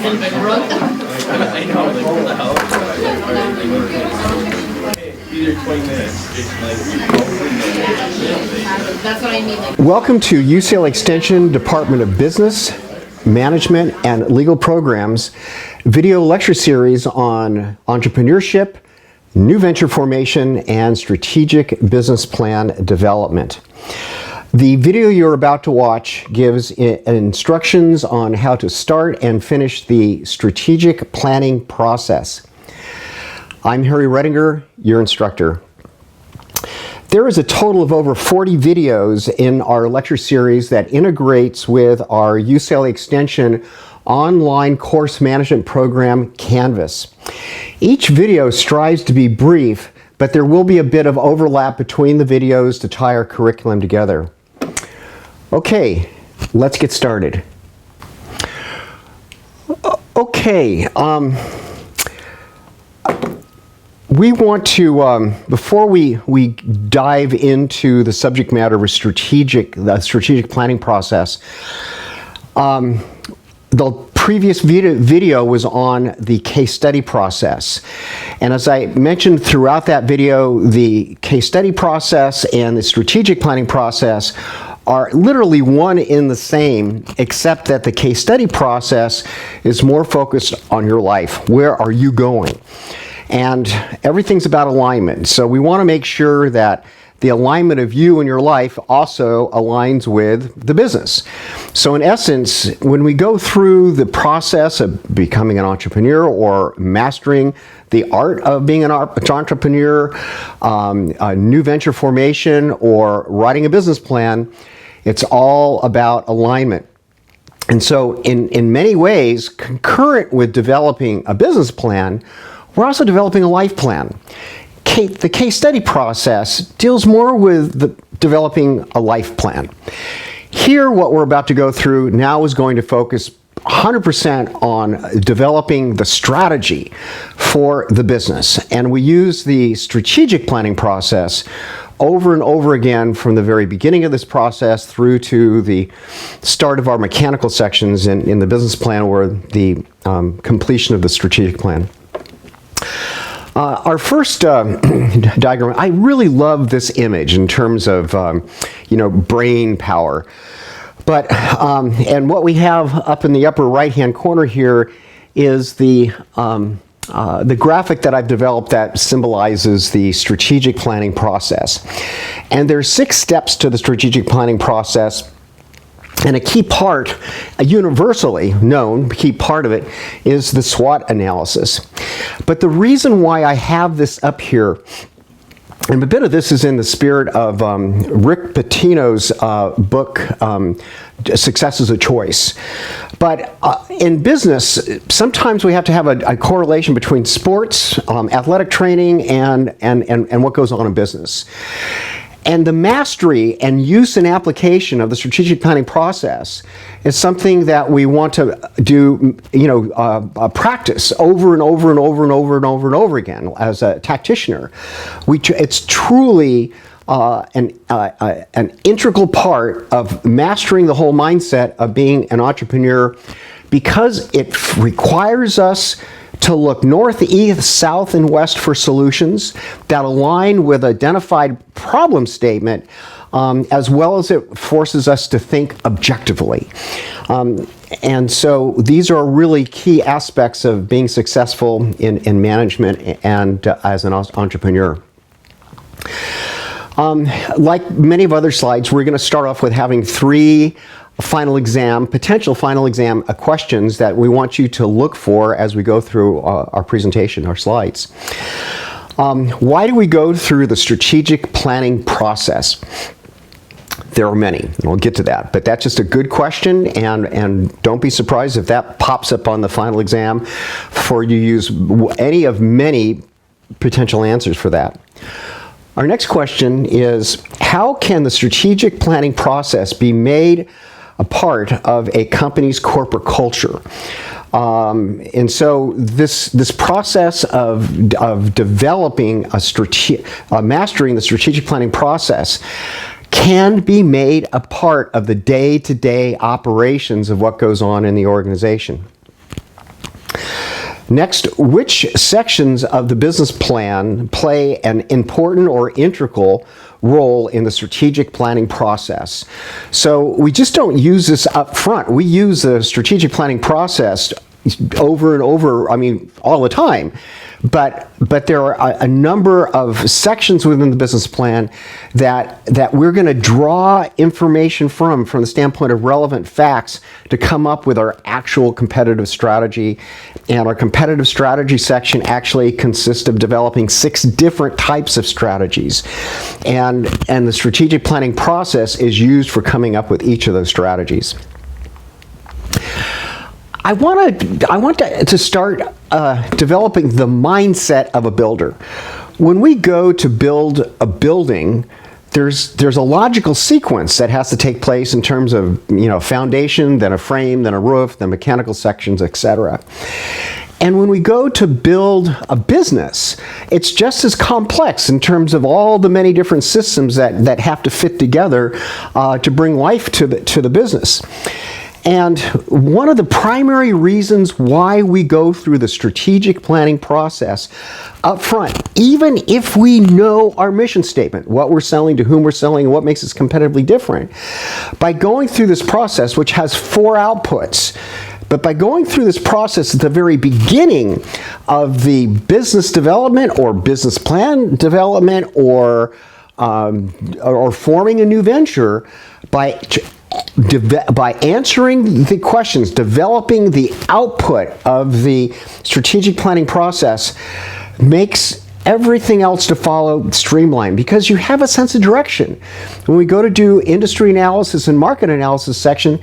I know, they pulled the house. Either 20 minutes. That's what I mean. Welcome to UCLA Extension Department of Business, Management, and Legal Programs video lecture series on entrepreneurship, new venture formation, and strategic business plan development. The video you're about to watch gives instructions on how to start and finish the strategic planning process. I'm Harry Redinger, your instructor. There is a total of over 40 videos in our lecture series that integrates with our UCLA Extension online course management program, Canvas. Each video strives to be brief, but there will be a bit of overlap between the videos to tie our curriculum together. Okay, let's get started. Okay, we want to, before we dive into the subject matter of the strategic planning process, the previous video was on the case study process. And as I mentioned throughout that video, the case study process and the strategic planning process are literally one in the same, except that the case study process is more focused on your life. Where are you going? And everything's about alignment. So we want to make sure that the alignment of you and your life also aligns with the business. So in essence, when we go through the process of becoming an entrepreneur or mastering the art of being an entrepreneur, a new venture formation, or writing a business plan, it's all about alignment. And so in many ways, concurrent with developing a business plan, we're also developing a life plan. The case study process deals more with developing a life plan. Here, what we're about to go through now is going to focus 100% on developing the strategy for the business. And we use the strategic planning process over and over again from the very beginning of this process through to the start of our mechanical sections in the business plan or the completion of the strategic plan. Our first diagram, I really love this image in terms of, brain power. But, and what we have up in the upper right-hand corner here is the graphic that I've developed that symbolizes the strategic planning process. And there's 6 steps to the strategic planning process. And a key part, a universally known key part of it, is the SWOT analysis. But the reason why I have this up here, and a bit of this is in the spirit of Rick Pitino's book, Success is a Choice. But in business, sometimes we have to have a correlation between sports, athletic training, and what goes on in business. And the mastery and use and application of the strategic planning process is something that we want to do, practice over and over and over and over and over and over again as a tacticianer. It's truly an integral part of mastering the whole mindset of being an entrepreneur, because it requires us to look north, east, south, and west for solutions that align with identified problem statement, as well as it forces us to think objectively. And so these are really key aspects of being successful in management and as an entrepreneur. Like many of other slides, we're going to start off with having 3 potential final exam questions that we want you to look for as we go through our presentation, our slides. Why do we go through the strategic planning process? There are many, and we'll get to that, but that's just a good question, and don't be surprised if that pops up on the final exam for you to use any of many potential answers for that. Our next question is, how can the strategic planning process be made a part of a company's corporate culture? And so this process of developing mastering the strategic planning process can be made a part of the day-to-day operations of what goes on in the organization. Next, which sections of the business plan play an important or integral role in the strategic planning process? So we just don't use this up front. We use the strategic planning process over and over, I mean, all the time. But there are a number of sections within the business plan that we're going to draw information from the standpoint of relevant facts to come up with our actual competitive strategy. And our competitive strategy section actually consists of developing 6 different types of strategies. And the strategic planning process is used for coming up with each of those strategies. I want to start developing the mindset of a builder. When we go to build a building, there's a logical sequence that has to take place in terms of, foundation, then a frame, then a roof, then mechanical sections, etc. And when we go to build a business, it's just as complex in terms of all the many different systems that have to fit together to bring life to the business. And one of the primary reasons why we go through the strategic planning process up front, even if we know our mission statement, what we're selling, to whom we're selling, and what makes us competitively different, by going through this process, which has 4 outputs, but by going through this process at the very beginning of the business development or business plan development or forming a new venture, by answering the questions, developing the output of the strategic planning process, makes everything else to follow streamlined, because you have a sense of direction. When we go to do industry analysis and market analysis section,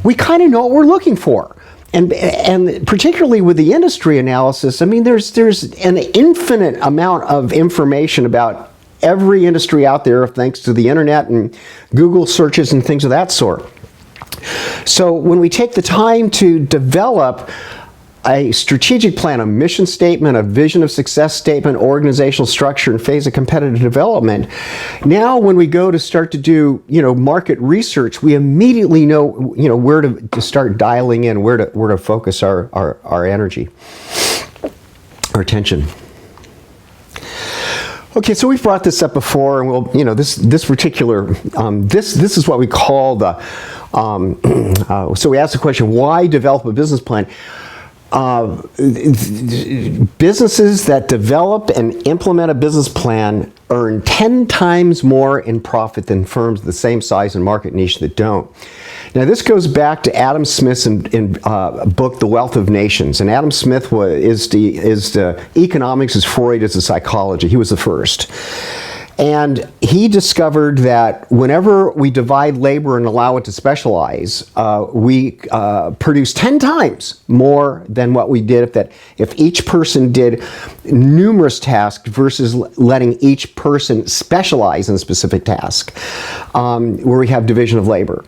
we kind of know what we're looking for. And particularly with the industry analysis, I mean, there's an infinite amount of information about every industry out there, thanks to the internet and Google searches and things of that sort. So when we take the time to develop a strategic plan, a mission statement, a vision of success statement, organizational structure, and phase of competitive development, now when we go to start to do market research, we immediately know where to start dialing in, where to focus our energy, our attention. Okay, so we've brought this up before, and we'll, this particular, this is what we call the, so we asked the question, why develop a business plan? Businesses that develop and implement a business plan earn 10 times more in profit than firms the same size and market niche that don't. Now, this goes back to Adam Smith's book, The Wealth of Nations. And Adam Smith is the economics as Freud is the psychology. He was the first. And he discovered that whenever we divide labor and allow it to specialize, we produce 10 times more than what we did if each person did numerous tasks versus letting each person specialize in a specific task, where we have division of labor.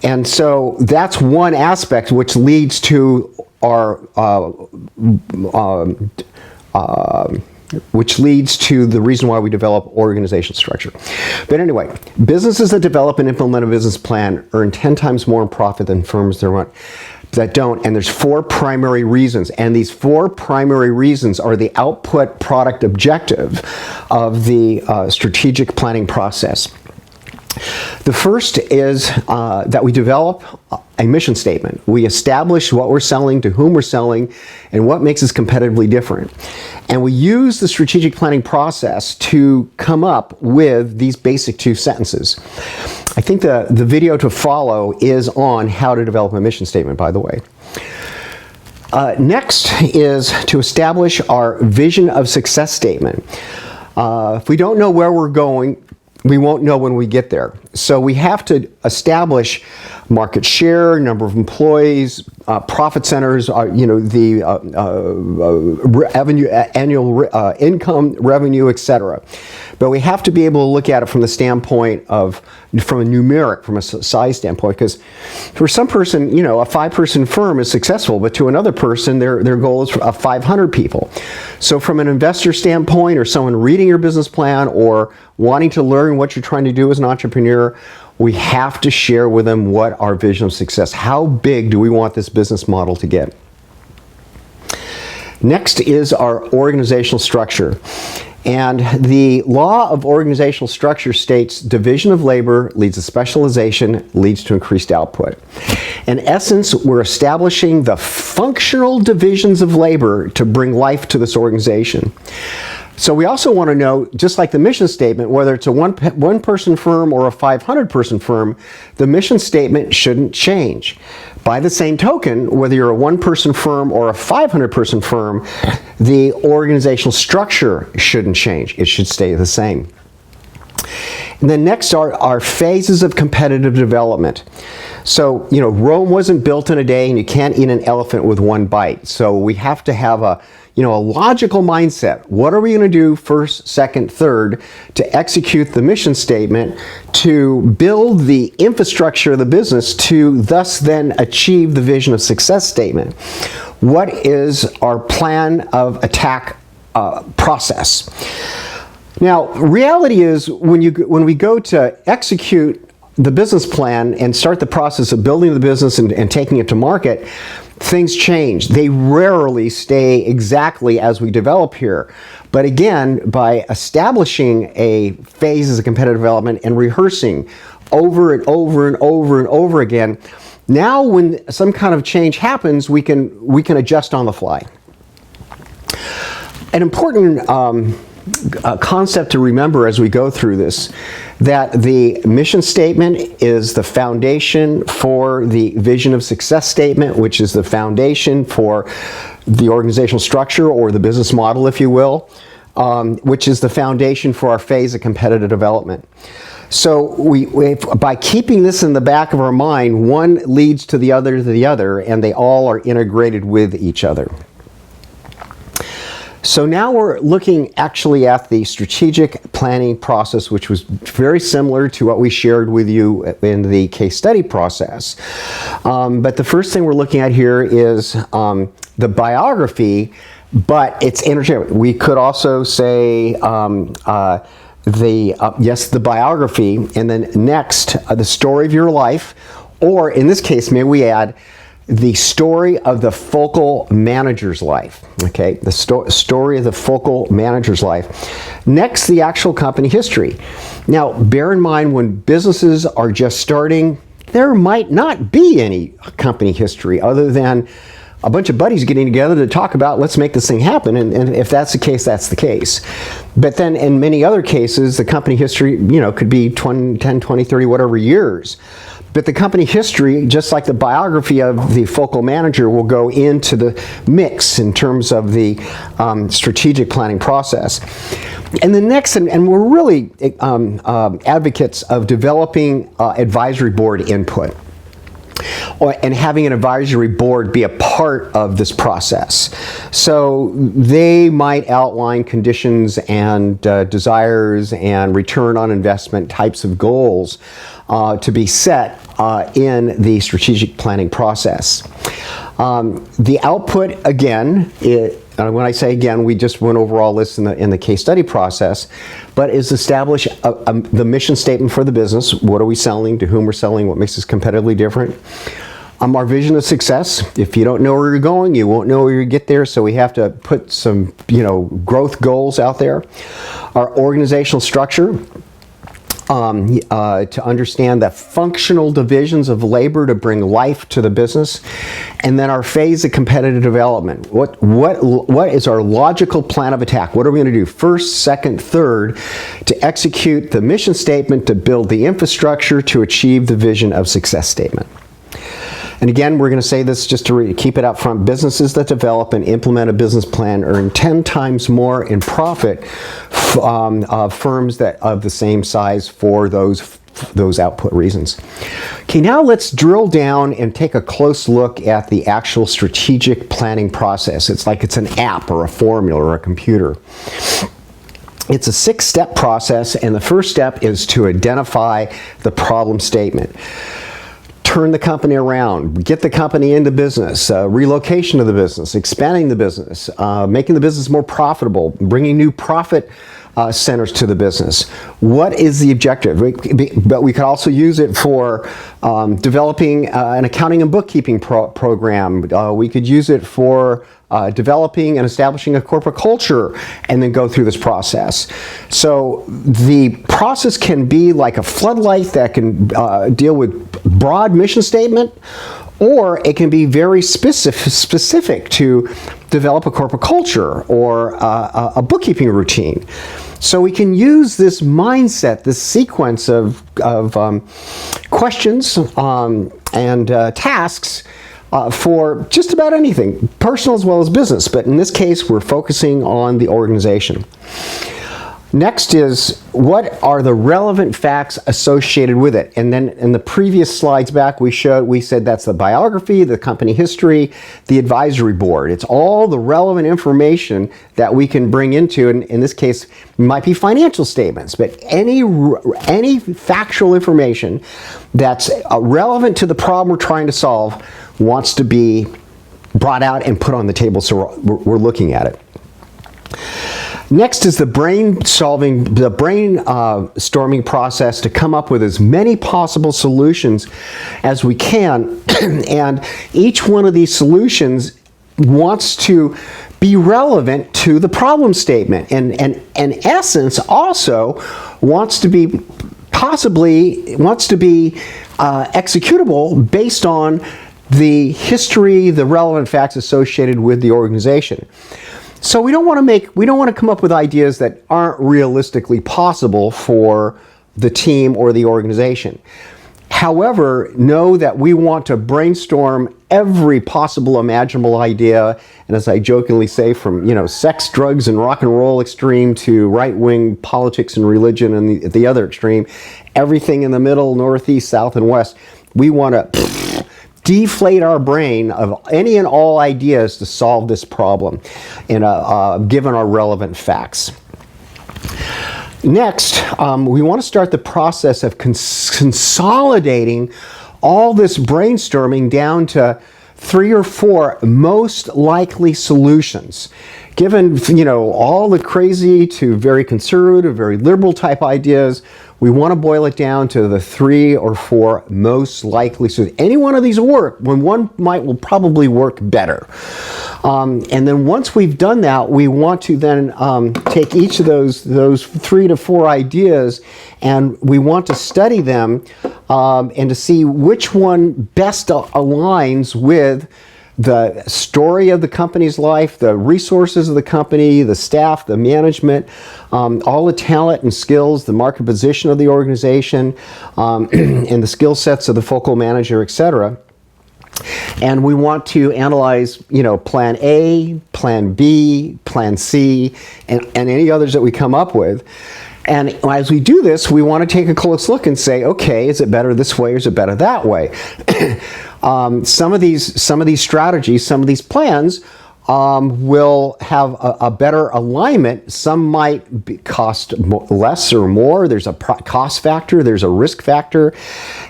And so that's one aspect which leads to the reason why we develop organizational structure. But anyway, businesses that develop and implement a business plan earn 10 times more in profit than firms that don't. And there's 4 primary reasons. And these 4 primary reasons are the output product objective of the strategic planning process. The first is that we develop a mission statement. We establish what we're selling, to whom we're selling, and what makes us competitively different. And we use the strategic planning process to come up with these basic 2 sentences. I think the video to follow is on how to develop a mission statement, by the way. Next is to establish our vision of success statement. If we don't know where we're going, we won't know when we get there. So we have to establish market share, number of employees, profit centers, the revenue, annual income, revenue, etc. But we have to be able to look at it from the standpoint of, from a numeric, from a size standpoint, because for some person, a 5-person firm is successful, but to another person, their goal is 500 people. So from an investor standpoint, or someone reading your business plan, or wanting to learn what you're trying to do as an entrepreneur, we have to share with them what our vision of success, how big do we want this business model to get? Next is our organizational structure. And the law of organizational structure states division of labor leads to specialization, leads to increased output. In essence, we're establishing the functional divisions of labor to bring life to this organization. So we also want to know, just like the mission statement, whether it's a one-person firm or a 500-person firm, the mission statement shouldn't change. By the same token, whether you're a one-person firm or a 500-person firm, the organizational structure shouldn't change. It should stay the same. And then next are our phases of competitive development. So, Rome wasn't built in a day, and you can't eat an elephant with one bite. So we have to have a logical mindset. What are we going to do first, second, third to execute the mission statement to build the infrastructure of the business to thus then achieve the vision of success statement? What is our plan of attack process? Now, reality is when we go to execute the business plan and start the process of building the business and taking it to market, things change. They rarely stay exactly as we develop here. But again, by establishing a phase of competitive development and rehearsing over and over and over and over again, now when some kind of change happens, we can adjust on the fly. An important concept to remember as we go through this, that the mission statement is the foundation for the vision of success statement, which is the foundation for the organizational structure or the business model, if you will, which is the foundation for our phase of competitive development. So by keeping this in the back of our mind, one leads to the other, and they all are integrated with each other. So now we're looking actually at the strategic planning process, which was very similar to what we shared with you in the case study process. But the first thing we're looking at here is the biography, but it's interchangeable. We could also say the biography, and then next, the story of your life, or in this case, may we add, the story of the focal manager's life, okay? The story of the focal manager's life. Next, the actual company history. Now, bear in mind, when businesses are just starting, there might not be any company history other than a bunch of buddies getting together to talk about, let's make this thing happen, and if that's the case, that's the case. But then in many other cases, the company history, could be 10, 20, 30, whatever years. But the company history, just like the biography of the focal manager, will go into the mix in terms of the strategic planning process. And the next, and we're really advocates of developing advisory board input, and having an advisory board be a part of this process. So they might outline conditions and desires and return on investment types of goals to be set in the strategic planning process. The output, again, when I say again, we just went over all this in the case study process, but is establish the mission statement for the business. What are we selling? To whom we're selling? What makes us competitively different? Our vision of success. If you don't know where you're going, you won't know where you get there. So we have to put some, growth goals out there. Our organizational structure. To understand the functional divisions of labor to bring life to the business, and then our phase of competitive development. What is our logical plan of attack? What are we going to do first, second, third to execute the mission statement to build the infrastructure to achieve the vision of success statement? And again, we're going to say this just to keep it up front. Businesses that develop and implement a business plan earn 10 times more in profit of firms that of the same size for those output reasons. Okay, now let's drill down and take a close look at the actual strategic planning process. It's like it's an app or a formula or a computer. It's a 6-step process, and the first step is to identify the problem statement. Turn the company around, get the company into business, relocation of the business, expanding the business, making the business more profitable, bringing new profit centers to the business. What is the objective? But we could also use it for developing an accounting and bookkeeping program. We could use it for developing and establishing a corporate culture and then go through this process. So the process can be like a floodlight that can deal with broad mission statement, or it can be very specific to develop a corporate culture or a bookkeeping routine. So we can use this mindset, this sequence of questions and tasks for just about anything, personal as well as business. But in this case, we're focusing on the organization. Next is, what are the relevant facts associated with it? And then in the previous slides back, we said that's the biography, the company history, the advisory board. It's all the relevant information that we can bring into, and in this case, it might be financial statements, but any factual information that's relevant to the problem we're trying to solve wants to be brought out and put on the table, so we're looking at it. Next is the brainstorming process to come up with as many possible solutions as we can. And each one of these solutions wants to be relevant to the problem statement, and in essence also wants to be executable based on the history, the relevant facts associated with the organization. So we don't want to come up with ideas that aren't realistically possible for the team or the organization. However, know that we want to brainstorm every possible imaginable idea, and as I jokingly say, from sex, drugs, and rock and roll extreme to right-wing politics and religion and the other extreme, everything in the middle, northeast, south, and west. We want to deflate our brain of any and all ideas to solve this problem, given our relevant facts. Next, we want to start the process of consolidating all this brainstorming down to 3 or 4 most likely solutions. Given all the crazy to very conservative, very liberal type ideas, we want to boil it down to the 3 or 4 most likely. So any one of these will work, when one will probably work better. And then once we've done that, we want to then take each of those 3 to 4 ideas, and we want to study them and to see which one best aligns with the story of the company's life, the resources of the company, the staff, the management, all the talent and skills, the market position of the organization, and the skill sets of the focal manager, etc. And we want to analyze, plan A, plan B, plan C, and any others that we come up with. And as we do this, we want to take a close look and say, okay, is it better this way or is it better that way? Some of these strategies, some of these plans will have a better alignment. Some might cost less or more. There's a cost factor, there's a risk factor.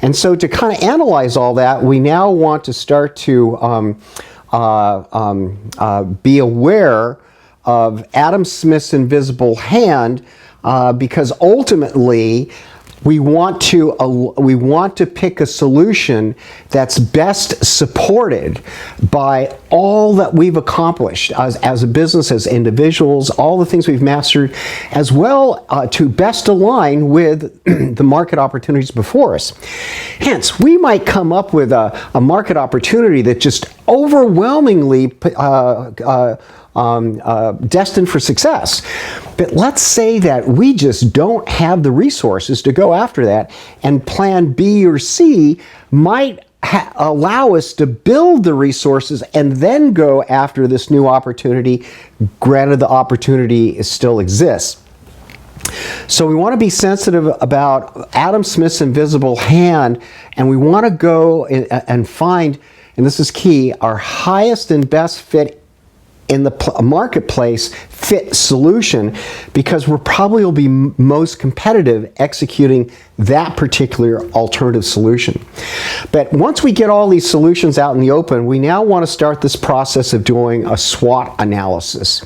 And so to kind of analyze all that, we now want to start to be aware of Adam Smith's invisible hand, because ultimately we want to pick a solution that's best supported by all that we've accomplished as a business, as individuals, all the things we've mastered, as well to best align with the market opportunities before us. Hence, we might come up with a market opportunity that just overwhelmingly destined for success. But let's say that we just don't have the resources to go after that, and plan B or C might allow us to build the resources and then go after this new opportunity, granted the opportunity still exists. So we want to be sensitive about Adam Smith's invisible hand, and we want to go and find, and this is key, our highest and best fit in the marketplace fit solution, because we're probably will be most competitive executing that particular alternative solution. But once we get all these solutions out in the open, we now want to start this process of doing a SWOT analysis.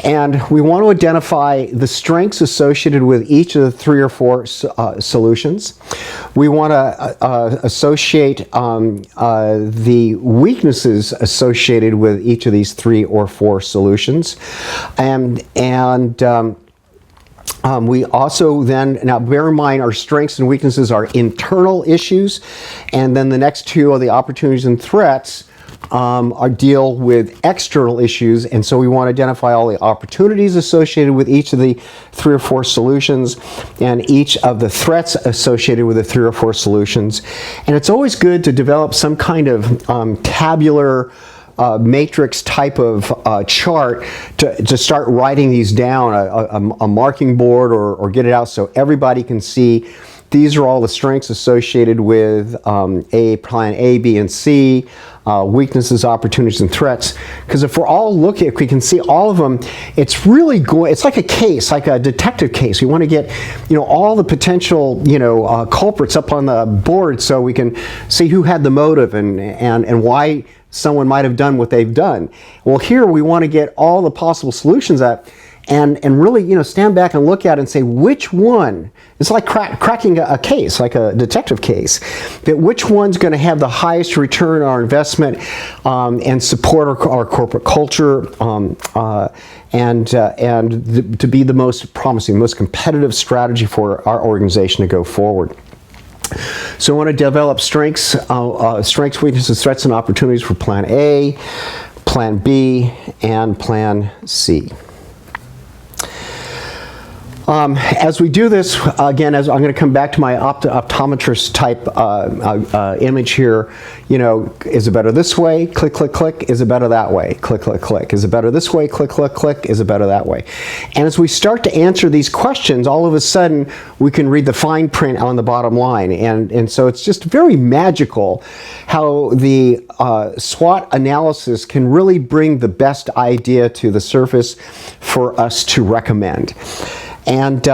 And we want to identify the strengths associated with each of the 3 or 4 solutions. We want to associate the weaknesses associated with each of these 3 or 4 solutions. We also then, now bear in mind our strengths and weaknesses are internal issues, and then the next 2 are the opportunities and threats deal with external issues, and so we want to identify all the opportunities associated with each of the 3 or 4 solutions and each of the threats associated with the 3 or 4 solutions. And it's always good to develop some kind of tabular matrix type of chart to start writing these down, a marking board, or get it out so everybody can see these are all the strengths associated with plan A, B, and C, weaknesses, opportunities, and threats. Because if we're all looking, if we can see all of them, it's really going, it's like a case, like a detective case. We want to get, all the potential, culprits up on the board so we can see who had the motive and why someone might have done what they've done. Well, here we want to get all the possible solutions up and really, stand back and look at it and say which one. It's like cracking a case, like a detective case. But which one's going to have the highest return on our investment and support our corporate culture to be the most promising, most competitive strategy for our organization to go forward. So I want to develop strengths, weaknesses, threats, and opportunities for Plan A, Plan B, and Plan C. As we do this, again, as I'm going to come back to my optometrist type image here, is it better this way? Click, click, click. Is it better that way? Click, click, click. Is it better this way? Click, click, click. Is it better that way? And as we start to answer these questions, all of a sudden, we can read the fine print on the bottom line. And so it's just very magical how the SWOT analysis can really bring the best idea to the surface for us to recommend. And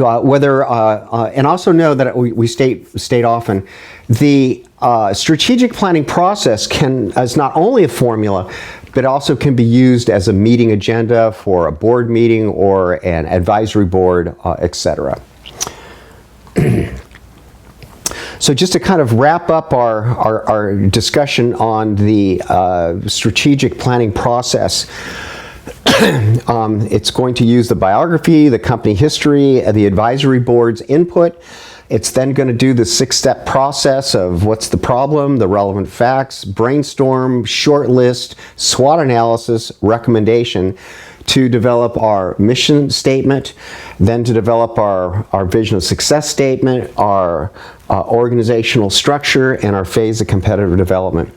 whether and also know that we state often the strategic planning process is not only a formula, but also can be used as a meeting agenda for a board meeting or an advisory board, etc. So just to kind of wrap up our discussion on the strategic planning process. It's going to use the biography, the company history, the advisory board's input. It's then going to do the 6-step process of what's the problem, the relevant facts, brainstorm, short list, SWOT analysis, recommendation to develop our mission statement, then to develop our vision of success statement, our organizational structure, and our phase of competitive development.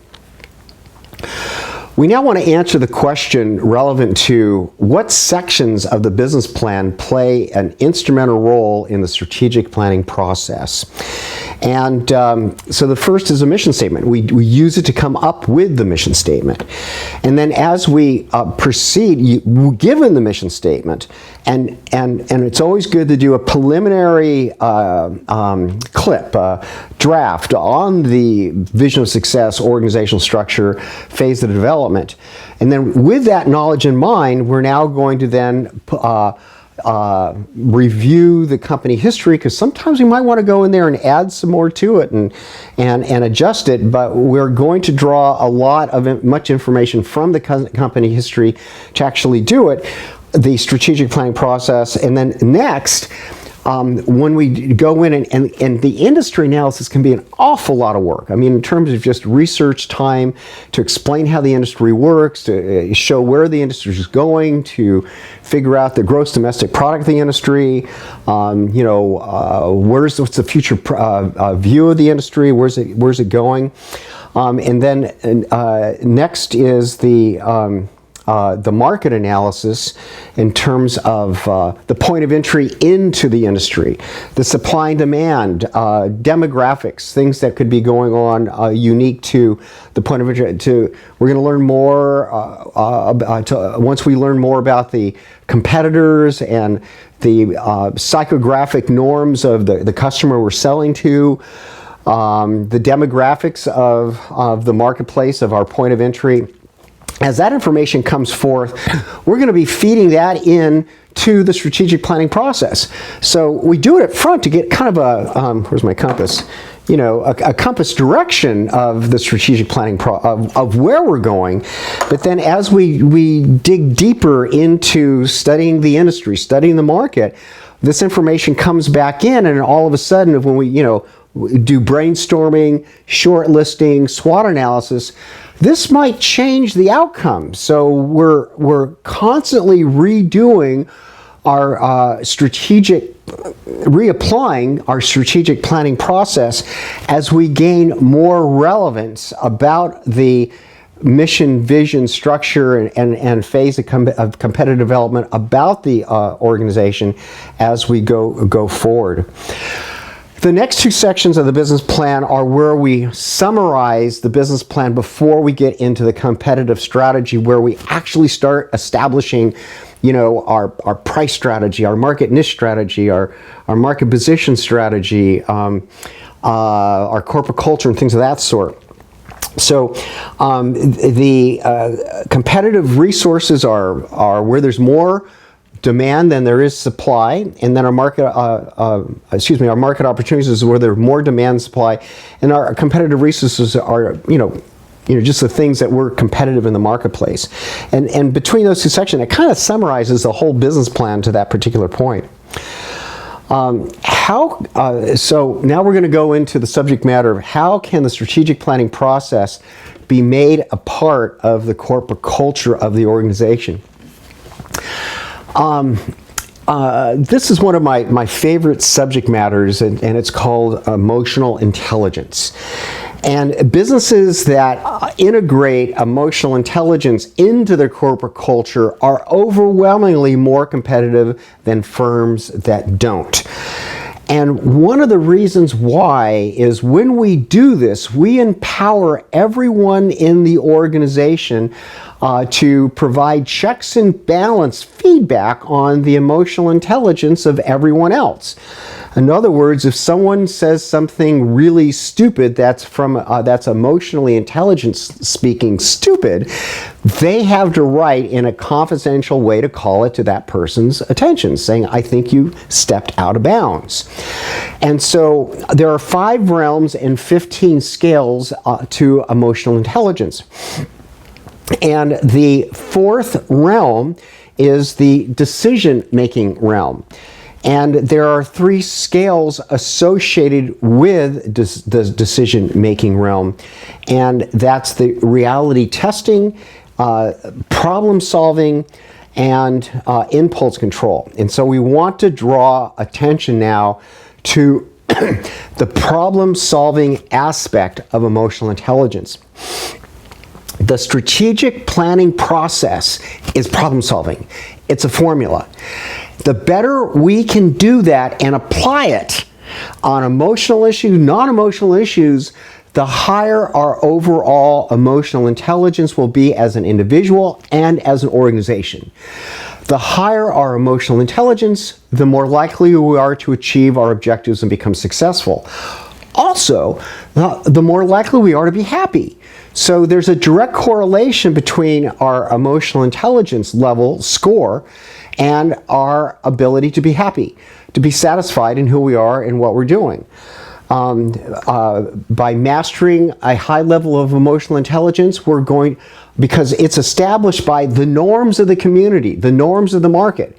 We now want to answer the question relevant to what sections of the business plan play an instrumental role in the strategic planning process. And so the first is a mission statement. We use it to come up with the mission statement. And then as we proceed, given the mission statement, and it's always good to do a preliminary clip, draft on the vision of success, organizational structure, phase of development. And then with that knowledge in mind, we're now going to then review the company history, because sometimes we might want to go in there and add some more to it and adjust it, but we're going to draw a lot of much information from the company history to actually do it, the strategic planning process. And then next, when we go in and the industry analysis can be an awful lot of work. I mean, in terms of just research time to explain how the industry works, to show where the industry is going, to figure out the gross domestic product of the industry, what's the future view of the industry, where's it going, and then next is the market analysis in terms of the point of entry into the industry, the supply and demand, demographics, things that could be going on unique to the point of entry. We're going to learn more once we learn more about the competitors and the psychographic norms of the customer we're selling to, the demographics of the marketplace of our point of entry. as that information comes forth, we're going to be feeding that in to the strategic planning process. So we do it up front to get kind of a, where's my compass? A compass direction of the strategic planning of where we're going. But then as we dig deeper into studying the industry, studying the market, this information comes back in, and all of a sudden when we do brainstorming, shortlisting, SWOT analysis, this might change the outcome. So we're constantly redoing our reapplying our strategic planning process as we gain more relevance about the mission, vision, structure, and phase of competitive development about the organization as we go forward. The next two sections of the business plan are where we summarize the business plan before we get into the competitive strategy, where we actually start establishing our price strategy, our market niche strategy, our market position strategy, our corporate culture, and things of that sort. So the competitive resources are where there's more demand than there is supply, and then our market opportunities is where there's more demand and supply, and our competitive resources are just the things that we're competitive in the marketplace. And between those two sections, it kind of summarizes the whole business plan to that particular point. So now we're going to go into the subject matter of how can the strategic planning process be made a part of the corporate culture of the organization. This is one of my favorite subject matters, and it's called emotional intelligence. And businesses that integrate emotional intelligence into their corporate culture are overwhelmingly more competitive than firms that don't. And one of the reasons why is when we do this, we empower everyone in the organization to provide checks and balance feedback on the emotional intelligence of everyone else. In other words, if someone says something really stupid that's emotionally intelligent speaking stupid, they have the right in a confidential way to call it to that person's attention, saying, I think you stepped out of bounds. And so there are 5 realms and 15 scales to emotional intelligence. And the 4th realm is the decision-making realm. And there are 3 scales associated with the decision-making realm. And that's the reality testing, problem solving, and impulse control. And so we want to draw attention now to the problem solving aspect of emotional intelligence. The strategic planning process is problem solving. It's a formula. The better we can do that and apply it on emotional issues, non-emotional issues, the higher our overall emotional intelligence will be as an individual and as an organization. The higher our emotional intelligence, the more likely we are to achieve our objectives and become successful. Also, the more likely we are to be happy. So there's a direct correlation between our emotional intelligence level score and our ability to be happy, to be satisfied in who we are and what we're doing. By mastering a high level of emotional intelligence, because it's established by the norms of the community, the norms of the market.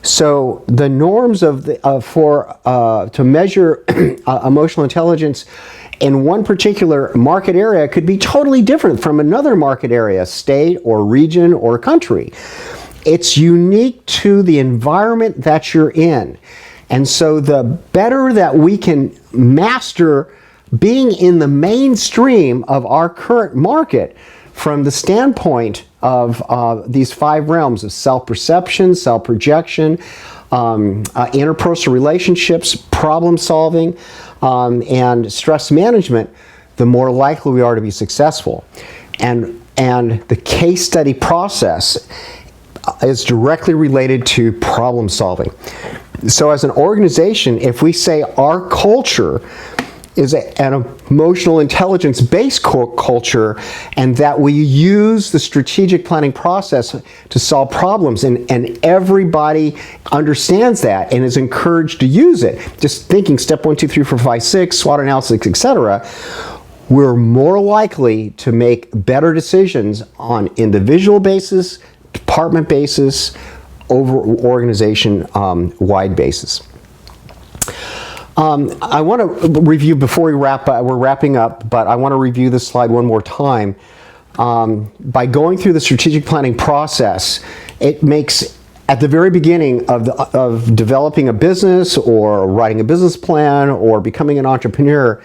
So the norms to measure emotional intelligence in one particular market area could be totally different from another market area, state or region or country. It's unique to the environment that you're in. And so the better that we can master being in the mainstream of our current market from the standpoint of these 5 realms of self-perception, self-projection, interpersonal relationships, problem solving, and stress management, the more likely we are to be successful. And the case study process is directly related to problem solving. So as an organization, if we say our culture is an emotional intelligence-based culture, and that we use the strategic planning process to solve problems, and everybody understands that and is encouraged to use it. Just thinking step 1, 2, 3, 4, 5, 6, SWOT analysis, etc., we're more likely to make better decisions on individual basis, department basis, over organization wide basis. I want to review before we wrap up. We're wrapping up, but I want to review this slide one more time. By going through the strategic planning process, it makes, at the very beginning of developing a business or writing a business plan or becoming an entrepreneur,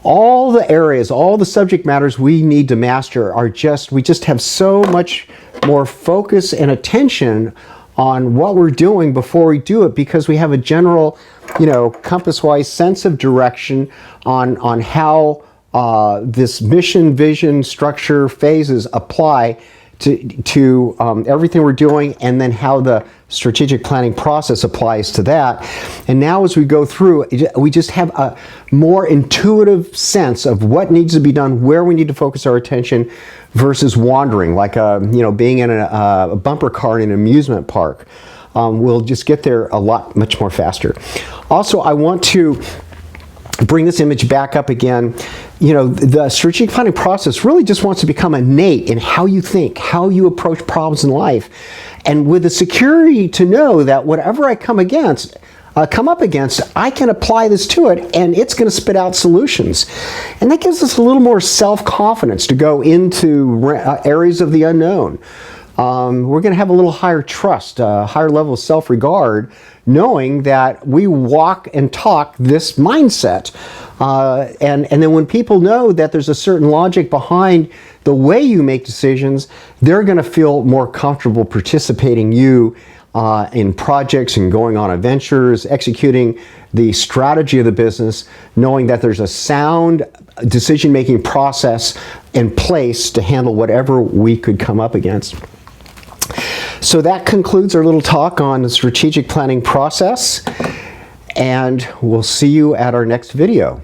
all the areas, all the subject matters we need to master are we just have so much more focus and attention on what we're doing before we do it, because we have a general, compass-wise sense of direction on how this mission, vision, structure, phases apply to everything we're doing, and then how the strategic planning process applies to that. And now as we go through, we just have a more intuitive sense of what needs to be done, where we need to focus our attention, versus wandering, like being in a bumper car in an amusement park. We'll just get there much more faster. Also, I want to bring this image back up again. The strategic planning process really just wants to become innate in how you think, how you approach problems in life, and with the security to know that whatever I come up against, I can apply this to it, and it's going to spit out solutions. And that gives us a little more self-confidence to go into areas of the unknown. We're going to have a little higher trust, a higher level of self-regard, knowing that we walk and talk this mindset. And then when people know that there's a certain logic behind the way you make decisions, they're going to feel more comfortable participating in projects and going on adventures, executing the strategy of the business, knowing that there's a sound decision-making process in place to handle whatever we could come up against. So that concludes our little talk on the strategic planning process, and we'll see you at our next video.